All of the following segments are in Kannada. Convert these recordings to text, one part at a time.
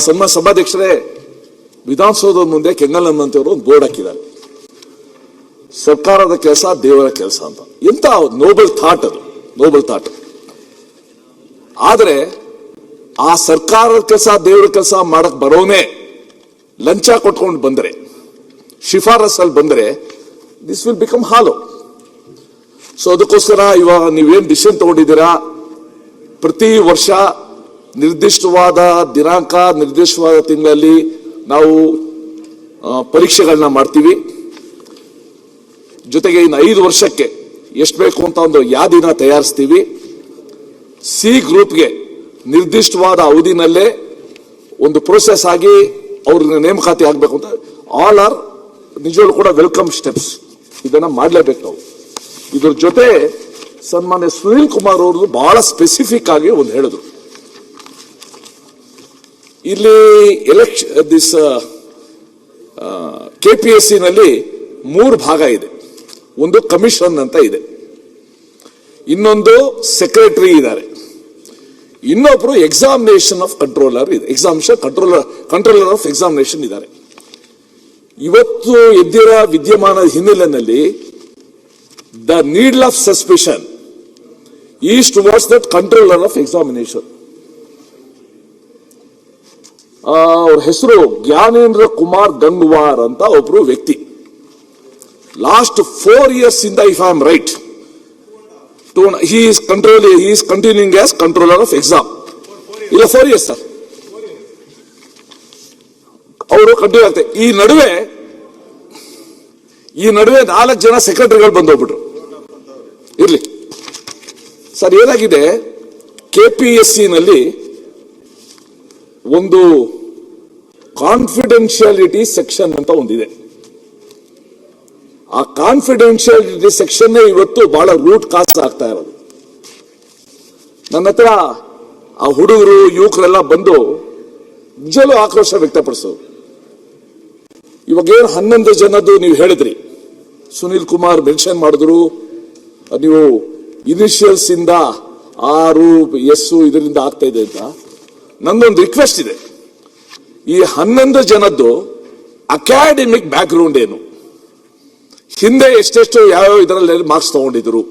ಸನ್ಮಾನ್ಯ ಸಭಾಧ್ಯಕ್ಷರೇ, ವಿಧಾನಸೌಧದ ಮುಂದೆ ಕೆಂಗಲ್-ಹನುಮಂತವರು ಒಂದು ಬೋರ್ಡ್ ಹಾಕಿದ್ದಾರೆ, ಸರ್ಕಾರದ ಕೆಲಸ ದೇವರ ಕೆಲಸ ಅಂತ. ಎಂತ ನೋಬಲ್ ಥಾಟ್ ಅದು, ನೋಬಲ್ ಥಾಟ್. ಆದ್ರೆ ಆ ಸರ್ಕಾರದ ಕೆಲಸ ದೇವರ ಕೆಲಸ ಮಾಡಕ್ ಬರೋನೆ ಲಂಚ ಕೊಟ್ಕೊಂಡು ಬಂದರೆ, ಶಿಫಾರಸಲ್ಲಿ ಬಂದರೆ, this will become hollow. So ಅದಕ್ಕೋಸ್ಕರ ಇವಾಗ ನೀವೇನ್ ಡಿಸಿಷನ್ ತಗೊಂಡಿದ್ದೀರಾ, ಪ್ರತಿ ವರ್ಷ ನಿರ್ದಿಷ್ಟವಾದ ದಿನಾಂಕ, ನಿರ್ದಿಷ್ಟವಾದ ತಿಂಗಳಲ್ಲಿ ನಾವು ಪರೀಕ್ಷೆಗಳನ್ನ ಮಾಡ್ತೀವಿ. ಜೊತೆಗೆ ಇನ್ನು 5 ವರ್ಷಕ್ಕೆ ಎಷ್ಟು ಬೇಕು ಅಂತ ಒಂದು ಯಾದಿನ ತಯಾರಿಸ್ತೀವಿ. ಸಿ ಗ್ರೂಪ್ಗೆ ನಿರ್ದಿಷ್ಟವಾದ ಅವಧಿನಲ್ಲೇ ಒಂದು ಪ್ರೋಸೆಸ್ ಆಗಿ ಅವ್ರನ್ನ ನೇಮಕಾತಿ ಆಗಬೇಕು ಅಂತ. ಆಲ್ ಆರ್ ನಿಜವಾಗ್ಲೂ ಕೂಡ ವೆಲ್ಕಮ್ ಸ್ಟೆಪ್ಸ್. ಇದನ್ನ ಮಾಡಲೇಬೇಕು ನಾವು. ಇದ್ರ ಜೊತೆ ಸನ್ಮಾನ್ಯ ಸುನೀಲ್ ಕುಮಾರ್ ಅವರು ಬಹಳ ಸ್ಪೆಸಿಫಿಕ್ ಆಗಿ ಒಂದು ಹೇಳಿದ್ರು. ಇಲ್ಲಿ ದಿಸ್ KPSC ನಲ್ಲಿ 3 ಭಾಗ ಇದೆ. ಒಂದು ಕಮಿಷನ್ ಅಂತ ಇದೆ, ಇನ್ನೊಂದು ಸೆಕ್ರೆಟರಿ ಇದ್ದಾರೆ, ಇನ್ನೊಬ್ರು ಎಕ್ಸಾಮಿನೇಷನ್ ಆಫ್ ಕಂಟ್ರೋಲರ್ ಇದೆ, ಕಂಟ್ರೋಲರ್ ಆಫ್ ಎಕ್ಸಾಮಿನೇಷನ್ ಇದ್ದಾರೆ. ಇವತ್ತು ಎದ್ದಿರೋ ವಿದ್ಯಮಾನದ ಹಿನ್ನೆಲೆಯಲ್ಲಿ the need of suspicion is towards that controller of examination. ಅವ್ರ ಹೆಸರು ಜ್ಞಾನೇಂದ್ರ ಕುಮಾರ್ ಗಂಗ್ವಾರ್ ಅಂತ ಒಬ್ರು ವ್ಯಕ್ತಿ. ಲಾಸ್ಟ್ 4 years ಇಂದ, if I am right, he is continuing as controller of exam. ಇಲ್ಲ 4 years ಸರ್, ಅವರು ಕಂಟಿನ್ಯೂ ಆಗ್ತಾರೆ. ಈ ನಡುವೆ 4 ಜನ ಸೆಕ್ರೆಟರಿಗಳು ಬಂದೋಗ್ಬಿಟ್ರು. ಇರ್ಲಿ ಸರ್, ಏನಾಗಿದೆ, KPSC ನಲ್ಲಿ ಒಂದು ಕಾನ್ಫಿಡೆನ್ಶಿಯಾಲಿಟಿ ಸೆಕ್ಷನ್ ಅಂತ ಒಂದಿದೆ. ಆ ಕಾನ್ಫಿಡೆನ್ಶಿಯಾಲಿಟಿ ಸೆಕ್ಷನ್ ಇವತ್ತು ಬಹಳ ರೂಟ್ ಕಾಸ್ ಆಗ್ತಾ ಇರೋದು. ನನ್ನ ಹತ್ರ ಆ ಹುಡುಗರು ಯುವಕರೆಲ್ಲ ಬಂದು ನಿಜವೂ ಆಕ್ರೋಶ ವ್ಯಕ್ತಪಡಿಸೋದು. ಇವಾಗ ಏನು 11 ಜನದ್ದು ನೀವು ಹೇಳಿದ್ರಿ, ಸುನೀಲ್ ಕುಮಾರ್ ಮೆನ್ಷನ್ ಮಾಡಿದ್ರು, ನೀವು ಇನಿಷಿಯಲ್ಸ್ ಇಂದ 6 S ಇದರಿಂದ ಆಗ್ತಾ ಇದೆ ಅಂತ. ನಂದೊಂದು ರಿಕ್ವೆಸ್ಟ್ ಇದೆ, ಈ 11 ಜನದ್ದು ಅಕಾಡೆಮಿಕ್ ಬ್ಯಾಕ್ ಗ್ರೌಂಡ್ ಏನು, ಹಿಂದೆ ಎಷ್ಟೆಷ್ಟು ಯಾವ ಇದರಲ್ಲಿ ಮಾರ್ಕ್ಸ್ ತಗೊಂಡಿದ್ರು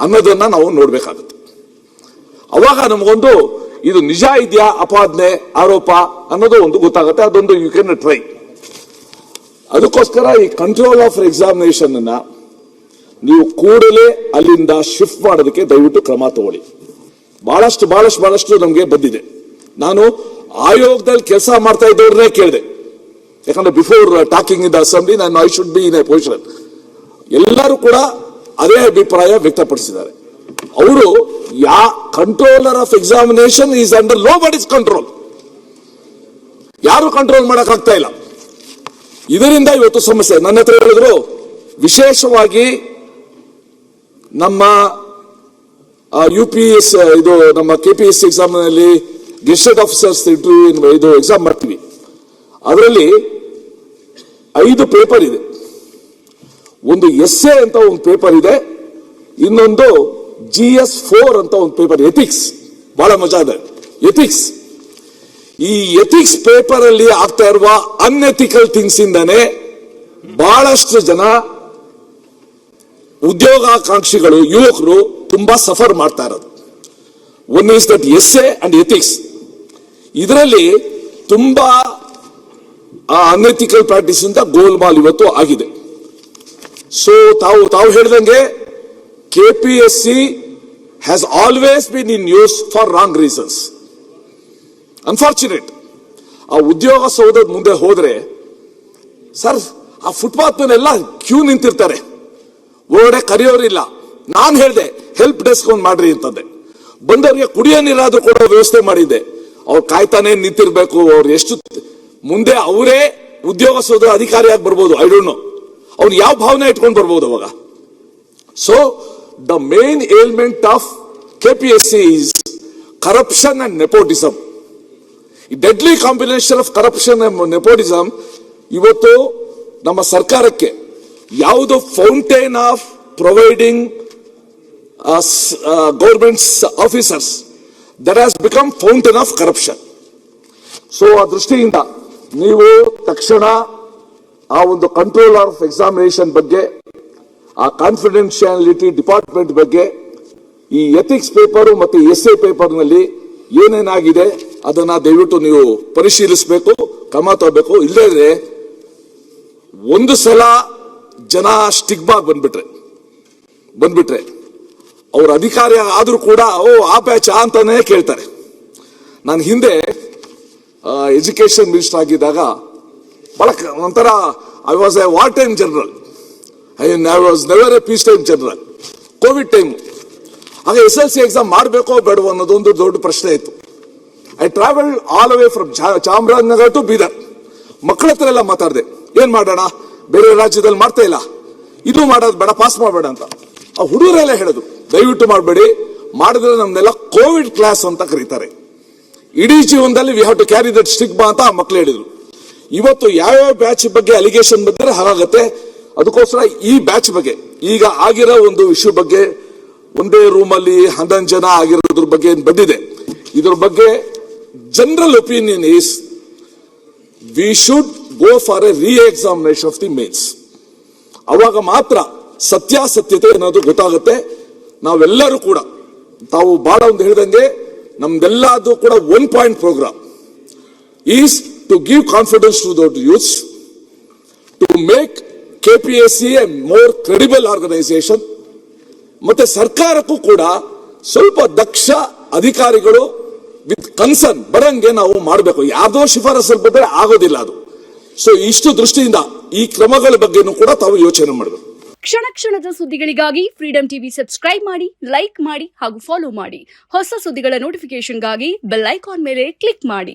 ಅನ್ನೋದನ್ನ ನಾವು ನೋಡ್ಬೇಕಾಗುತ್ತೆ. ಅವಾಗ ನಮಗೊಂದು ಇದು ನಿಜ ಇದೆಯಾ, ಅಪಾದನೆ, ಆರೋಪ ಅನ್ನೋದು ಒಂದು ಗೊತ್ತಾಗುತ್ತೆ. ಅದೊಂದು ಯು ಕ್ಯಾನ್ ಟ್ರೈ. ಅದಕ್ಕೋಸ್ಕರ ಈ ಕಂಟ್ರೋಲ್ ಆಫ್ ಎಕ್ಸಾಮಿನೇಷನ್ ಅನ್ನ ನೀವು ಕೂಡಲೇ ಅಲ್ಲಿಂದ ಶಿಫ್ಟ್ ಮಾಡೋದಕ್ಕೆ ದಯವಿಟ್ಟು ಕ್ರಮ ತಗೊಳ್ಳಿ. ಬಹಳಷ್ಟು ನಮಗೆ ಬಂದಿದೆ. ನಾನು ಆಯೋಗದಲ್ಲಿ ಕೆಲಸ ಮಾಡ್ತಾ ಇದ್ದವ್ರನ್ನೇ ಕೇಳಿದೆ, ಯಾಕಂದ್ರೆ before talking in the assembly ನಾನು I should be in a position. ಎಲ್ಲರೂ ಕೂಡ ಅದೇ ಅಭಿಪ್ರಾಯ ವ್ಯಕ್ತಪಡಿಸಿದ್ದಾರೆ. ಅವರು controller of examination is under nobody's control, ಯಾರು ಕಂಟ್ರೋಲ್ ಮಾಡಕ್ ಆಗ್ತಾ ಇಲ್ಲ. ಇದರಿಂದ ಇವತ್ತು ಸಮಸ್ಯೆ. ನನ್ನ ಹತ್ರ ಹೇಳಿದ್ರು, ವಿಶೇಷವಾಗಿ ನಮ್ಮ UPS ಇದು ನಮ್ಮ KPSC ಎಕ್ಸಾಮ್ ನಲ್ಲಿ ಗೆಸ್ಟೆಡ್ ಆಫೀಸರ್ಸ್ ಇದು ಎಕ್ಸಾಮ್ ಮಾಡ್ತೀವಿ. ಅದರಲ್ಲಿ 5 ಪೇಪರ್ ಇದೆ. ಒಂದು essay ಅಂತ ಒಂದು ಪೇಪರ್ ಇದೆ, ಇನ್ನೊಂದು GS4 ಅಂತ ಒಂದು ಪೇಪರ್, ಎಥಿಕ್ಸ್. ಬಹಳ ಮಜಾ ಇದೆ ಎಥಿಕ್ಸ್. ಈ ಎಥಿಕ್ಸ್ ಪೇಪರ್ ಅಲ್ಲಿ ಆಗ್ತಾ ಇರುವ ಅನ್ಎಥಿಕಲ್ ಥಿಂಗ್ಸ್ ಇಂದಾನೆ ಬಹಳಷ್ಟು ಜನ ಉದ್ಯೋಗಾಕಾಂಕ್ಷಿಗಳು, ಯುವಕರು ತುಂಬಾ ಸಫರ್ ಮಾಡ್ತಾ ಇರೋದು. One is that essay and ethics. ಇದರಲ್ಲಿ ತುಂಬಾ ಅನ್ಎಥಿಕಲ್ ಪ್ರಾಕ್ಟೀಸ್ ಇಂದ ಗೋಲ್ಮಾಲ್ ಇವತ್ತು ಆಗಿದೆ. ಸೊ ತಾವು ಹೇಳಿದಂಗೆ KPSC has always been in use for wrong reasons. Unfortunate. ಆ ಉದ್ಯೋಗ ಸೌಧದ ಮುಂದೆ ಹೋದ್ರೆ ಸರ್, ಆ ಫುಟ್ಪಾತ್ ಮೇಲೆಲ್ಲ ಕ್ಯೂ ನಿಂತಿರ್ತಾರೆ, ಒಳಗಡೆ ಕರೆಯೋರಿಲ್ಲ. ನಾನು ಹೇಳಿದೆ ಹೆಲ್ಪ್ ಡೆಸ್ಕ್ ಒಂದು ಮಾಡ್ರಿ ಅಂತಂದೆ. ಬಂದವರಿಗೆ ಕುಡಿಯೋ ನೀರಾದ್ರೂ ಕೂಡ ವ್ಯವಸ್ಥೆ ಮಾಡಿದ್ದೆ. ಅವ್ರು ಕಾಯ್ತಾನೆ ನಿಂತಿರ್ಬೇಕು. ಅವ್ರು ಎಷ್ಟು ಮುಂದೆ ಅವರೇ ಉದ್ಯೋಗ ಸೌಧ ಅಧಿಕಾರಿಯಾಗಿ ಬರ್ಬೋದು, ಐ ಡೋಂಟ್ ನೋ. ಅವ್ನು ಯಾವ ಭಾವನೆ ಇಟ್ಕೊಂಡು ಬರ್ಬೋದು ಅವಾಗ. So the main element of KPSC is corruption and nepotism. Deadly combination of corruption and nepotism ಇವತ್ತು ನಮ್ಮ ಸರ್ಕಾರಕ್ಕೆ ಯಾವುದು fountain of providing government officers, that has become fountain of corruption. So ಆ ದೃಷ್ಟಿಯಿಂದ ನೀವು ತಕ್ಷಣ ಆ ಒಂದು ಕಂಟ್ರೋಲರ್ ಆಫ್ ಎಕ್ಸಾಮಿನೇಷನ್ ಬಗ್ಗೆ, ಆ ಕಾನ್ಫಿಡೆನ್ಶಿಯಾಲಿಟಿ ಡಿಪಾರ್ಟ್ಮೆಂಟ್ ಬಗ್ಗೆ, ಈ ಎಥಿಕ್ಸ್ ಪೇಪರ್ ಮತ್ತು ಎಸ್ಎ ಪೇಪರ್ ನಲ್ಲಿ ಏನೇನಾಗಿದೆ ಅದನ್ನ ದಯವಿಟ್ಟು ನೀವು ಪರಿಶೀಲಿಸಬೇಕು, ಕ್ರಮ ತಗೋಬೇಕು. ಇಲ್ಲದ್ರೆ ಒಂದು ಸಲ ಜನ ಸ್ಟಿಗ್ಮಾ ಬಂದ್ಬಿಟ್ರೆ ಅವ್ರ ಅಧಿಕಾರಿ ಆದ್ರೂ ಕೂಡ ಆ ಬ್ಯಾಚ್ ಅಂತಾನೆ ಕೇಳ್ತಾರೆ. ನಾನು ಹಿಂದೆ ಎಜುಕೇಶನ್ ಮಿನಿಸ್ಟರ್ ಆಗಿದ್ದಾಗ ಬಹಳ ಒಂಥರ I was a war time general, I was never a peace time general. Covid time ಆಗ SLC ಎಕ್ಸಾಮ್ ಮಾಡಬೇಕೋ ಬೇಡವೋ ಅನ್ನೋದೊಂದು ದೊಡ್ಡ ಪ್ರಶ್ನೆ ಇತ್ತು. I travel all away from Chamarajanagar to Bidar. ಮಕ್ಕಳ ಹತ್ರ ಎಲ್ಲ ಮಾತಾಡಿದೆ, ಏನ್ ಮಾಡೋಣ, ಬೇರೆ ರಾಜ್ಯದಲ್ಲಿ ಮಾಡ್ತಾ ಇಲ್ಲ, ಇದು ಮಾಡೋದು ಬೇಡ, ಪಾಸ್ ಮಾಡಬೇಡ ಅಂತ. ಆ ಹುಡುಗರೆಲ್ಲ ಹೇಳಿದ್ರು, ದಯವಿಟ್ಟು ಮಾಡಬೇಡಿ, ಮಾಡಿದ್ರೆ ನಮ್ನೆಲ್ಲ ಕೋವಿಡ್ ಕ್ಲಾಸ್ ಅಂತ ಕರೀತಾರೆ, ಇಡೀ ಜೀವನದಲ್ಲಿ we have to carry that stigma ಅಂತ ಆ ಮಕ್ಕಳು ಹೇಳಿದ್ರು. ಇವತ್ತು ಯಾವ್ಯಾವ ಬ್ಯಾಚ್ ಬಗ್ಗೆ ಅಲಿಗೇಷನ್ ಬಂದ್ರೆ ಹಾಗಾಗತ್ತೆ. ಅದಕ್ಕೋಸ್ಕರ ಈ ಬ್ಯಾಚ್ ಬಗ್ಗೆ, ಈಗ ಆಗಿರೋ ಒಂದು ಇಶ್ಯೂ ಬಗ್ಗೆ, ಒಂದೇ ರೂಮಲ್ಲಿ 11 ಜನ ಆಗಿರೋದ್ರ ಬಗ್ಗೆ ಬಂದಿದೆ, ಇದ್ರ ಬಗ್ಗೆ general opinion is we should go for a reexamination of the mains. ಅವಾಗ ಮಾತ್ರ ಸತ್ಯಾಸತ್ಯತೆ ಅನ್ನೋದು ಗೊತ್ತಾಗುತ್ತೆ. ನಾವೆಲ್ಲರೂ ಕೂಡ, ತಾವು ಬಹಳ ಒಂದು ಹೇಳಿದಂಗೆ, ನಮ್ದೆಲ್ಲದು ಕೂಡ 1 point programme is to give confidence to the youths, to make KPSC a more credible organisation. ಮತ್ತೆ ಸರ್ಕಾರಕ್ಕೂ ಕೂಡ ಸ್ವಲ್ಪ ದಕ್ಷ ಅಧಿಕಾರಿಗಳು ವಿತ್ ಕನ್ಸರ್ನ್ ಬರಂಗೆ ನಾವು ಮಾಡಬೇಕು. ಯಾವ್ದೋ ಶಿಫಾರಸಲ್ಲಿ ಬಂದ್ರೆ ಆಗೋದಿಲ್ಲ ಅದು. ಸೊ ಇಷ್ಟು ದೃಷ್ಟಿಯಿಂದ ಈ ಕ್ರಮಗಳ ಬಗ್ಗೆನೂ ಕೂಡ ತಾವು ಯೋಚನೆ ಮಾಡಬೇಕು. ಕ್ಷಣ ಕ್ಷಣದ ಸುದ್ದಿಗಳಿಗಾಗಿ ಫ್ರೀಡಂ ಟಿವಿ ಸಬ್ಸ್ಕ್ರೈಬ್ ಮಾಡಿ, ಲೈಕ್ ಮಾಡಿ ಹಾಗೂ ಫಾಲೋ ಮಾಡಿ. ಹೊಸ ಸುದ್ದಿಗಳ ನೋಟಿಫಿಕೇಶನ್ಗಾಗಿ ಬೆಲ್ ಐಕಾನ್ ಮೇಲೆ ಕ್ಲಿಕ್ ಮಾಡಿ.